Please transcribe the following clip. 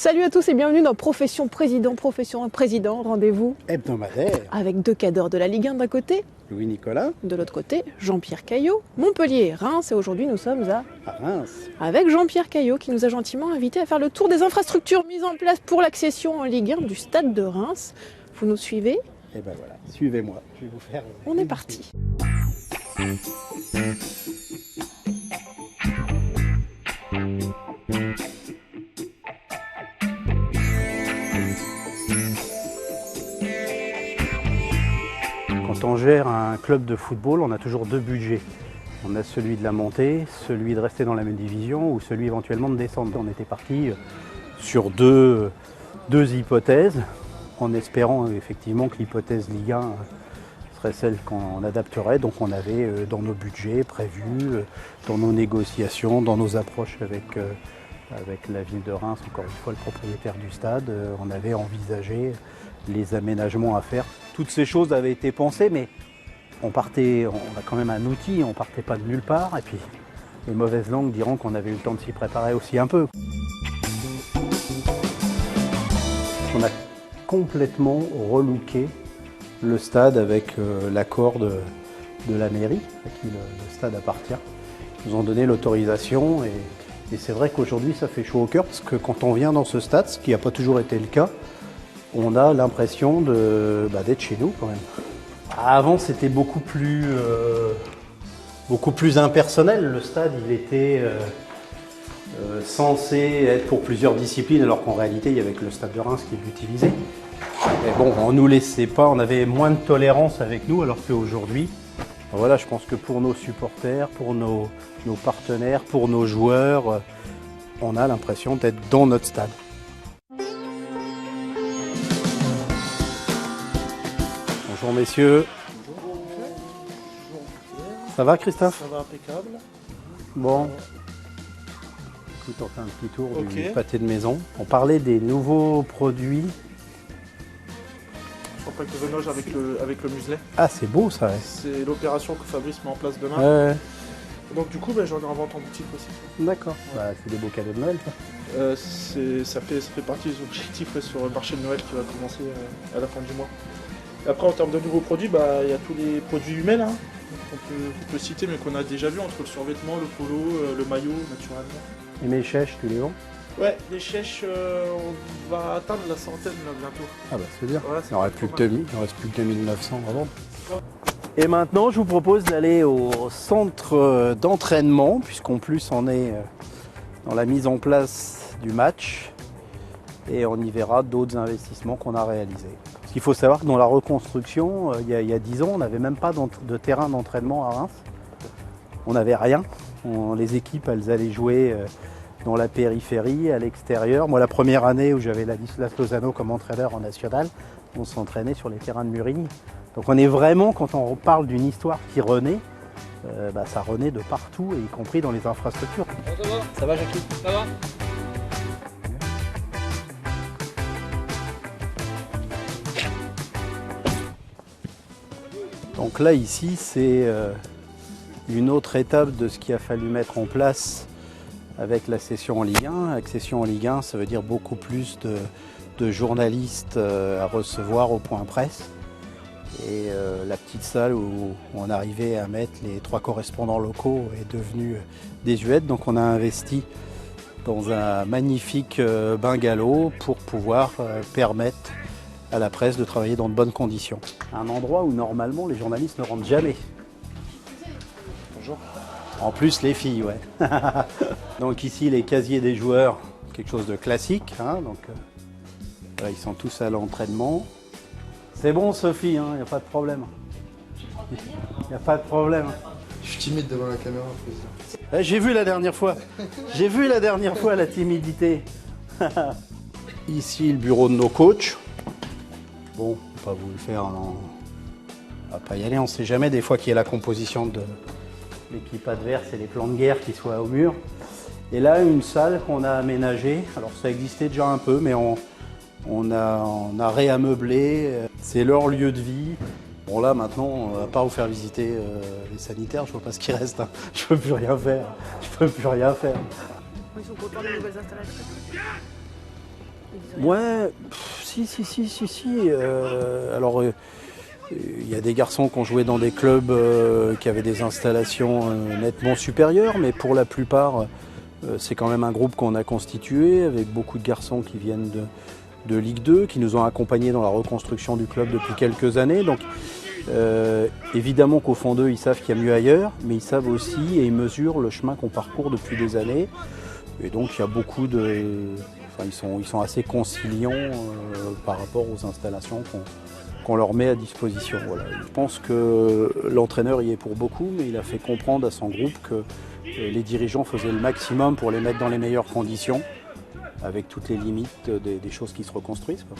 Salut à tous et bienvenue dans Profession Président, rendez-vous hebdomadaire avec deux cadors de la Ligue 1 d'un côté, Louis Nicolas de l'autre côté, Jean-Pierre Caillot, Montpellier, Reims, et aujourd'hui nous sommes à Reims. avec Jean-Pierre Caillot qui nous a gentiment invités à faire le tour des infrastructures mises en place pour l'accession en Ligue 1 du stade de Reims. Vous nous suivez? Et ben voilà, suivez-moi, je vais vous faire... On est parti. Quand on gère un club de football, on a toujours deux budgets. On a celui de la montée, celui de rester dans la même division ou celui éventuellement de descendre. On était parti sur deux hypothèses, en espérant effectivement que l'hypothèse Ligue 1 serait celle qu'on adapterait. Donc on avait dans nos budgets prévus, dans nos négociations, dans nos approches avec la ville de Reims, encore une fois le propriétaire du stade, on avait envisagé les aménagements à faire. Toutes ces choses avaient été pensées, mais on a quand même un outil, on ne partait pas de nulle part. Et puis les mauvaises langues diront qu'on avait eu le temps de s'y préparer aussi un peu. On a complètement relooké le stade avec l'accord de la mairie, à qui le stade appartient. Ils nous ont donné l'autorisation et c'est vrai qu'aujourd'hui ça fait chaud au cœur parce que quand on vient dans ce stade, ce qui n'a pas toujours été le cas, on a l'impression d'être chez nous quand même. Avant c'était beaucoup plus impersonnel. Le stade il était censé être pour plusieurs disciplines alors qu'en réalité il y avait que le stade de Reims qui l'utilisait. Mais bon, on nous laissait pas, on avait moins de tolérance avec nous alors qu'aujourd'hui, voilà, je pense que pour nos supporters, pour nos partenaires, pour nos joueurs, on a l'impression d'être dans notre stade. Bonjour messieurs. Bonjour. Ça va Christophe? Ça va impeccable. Bon. Écoute, on fait un petit tour du Ok. pâté de maison. On parlait des nouveaux produits. Champagne de Venoge avec le muselet. Ah, c'est beau ça. Ouais. C'est l'opération que Fabrice met en place demain. Ouais. Et donc du coup, j'en ai en vente en boutique aussi. D'accord. Bah, c'est des beaux cadeaux de Noël. Ça. Ça fait partie des objectifs sur le marché de Noël qui va commencer à la fin du mois. Et après, en termes de nouveaux produits, il y a tous les produits humains là, qu'on peut citer, mais qu'on a déjà vu entre le survêtement, le polo, le maillot, naturellement. Et mes chèches, tu les vends? Ouais, les chèches, on va atteindre la centaine là, bientôt. Ah bah c'est bien. Ouais, Il en reste plus que 2000, il en reste plus que 2900 à vendre. Et maintenant, je vous propose d'aller au centre d'entraînement, puisqu'en plus on est dans la mise en place du match et on y verra d'autres investissements qu'on a réalisés. Parce qu'il faut savoir que dans la reconstruction, il y a 10 ans, on n'avait même pas de terrain d'entraînement à Reims. On n'avait rien. Les équipes, elles allaient jouer dans la périphérie, à l'extérieur. Moi, la première année où j'avais Ladislas Lozano comme entraîneur en national, on s'entraînait sur les terrains de Murigny. Donc on est vraiment, quand on parle d'une histoire qui renaît, ça renaît de partout, y compris dans les infrastructures. Ça va? Ça va, Jackie? Ça va? Donc là, ici, c'est une autre étape de ce qu'il a fallu mettre en place avec la session en Ligue 1. Accession en Ligue 1, ça veut dire beaucoup plus de journalistes à recevoir au point presse. Et la petite salle où on arrivait à mettre les 3 correspondants locaux est devenue désuète. Donc on a investi dans un magnifique bungalow pour pouvoir permettre à la presse de travailler dans de bonnes conditions. Un endroit où normalement les journalistes ne rentrent jamais. Bonjour. En plus les filles, ouais. Donc ici les casiers des joueurs, quelque chose de classique. Hein, donc, là, ils sont tous à l'entraînement. C'est bon Sophie, il n'y a pas de problème. Il n'y a pas de problème. Je suis timide devant la caméra. J'ai vu la dernière fois. J'ai vu la dernière fois la timidité. Ici le bureau de nos coachs. Bon, on va pas vous le faire, non. On va pas y aller, on ne sait jamais des fois qu'il y a la composition de l'équipe adverse et les plans de guerre qui soient au mur. Et là, une salle qu'on a aménagée. Alors ça existait déjà un peu, mais on a réameublé. C'est leur lieu de vie. Bon là maintenant, à part vous faire visiter les sanitaires, je vois pas ce qui reste. Hein. Je peux plus rien faire. Je peux plus rien faire. Ils sont contents des nouvelles installations. Ouais, si. Alors, il y a des garçons qui ont joué dans des clubs qui avaient des installations nettement supérieures, mais pour la plupart, c'est quand même un groupe qu'on a constitué avec beaucoup de garçons qui viennent de Ligue 2, qui nous ont accompagnés dans la reconstruction du club depuis quelques années. Donc, évidemment qu'au fond d'eux, ils savent qu'il y a mieux ailleurs, mais ils savent aussi et ils mesurent le chemin qu'on parcourt depuis des années. Et donc, il y a beaucoup de... Enfin, ils sont assez conciliants par rapport aux installations qu'on leur met à disposition. Voilà. Je pense que l'entraîneur y est pour beaucoup, mais il a fait comprendre à son groupe que les dirigeants faisaient le maximum pour les mettre dans les meilleures conditions, avec toutes les limites des choses qui se reconstruisent, quoi.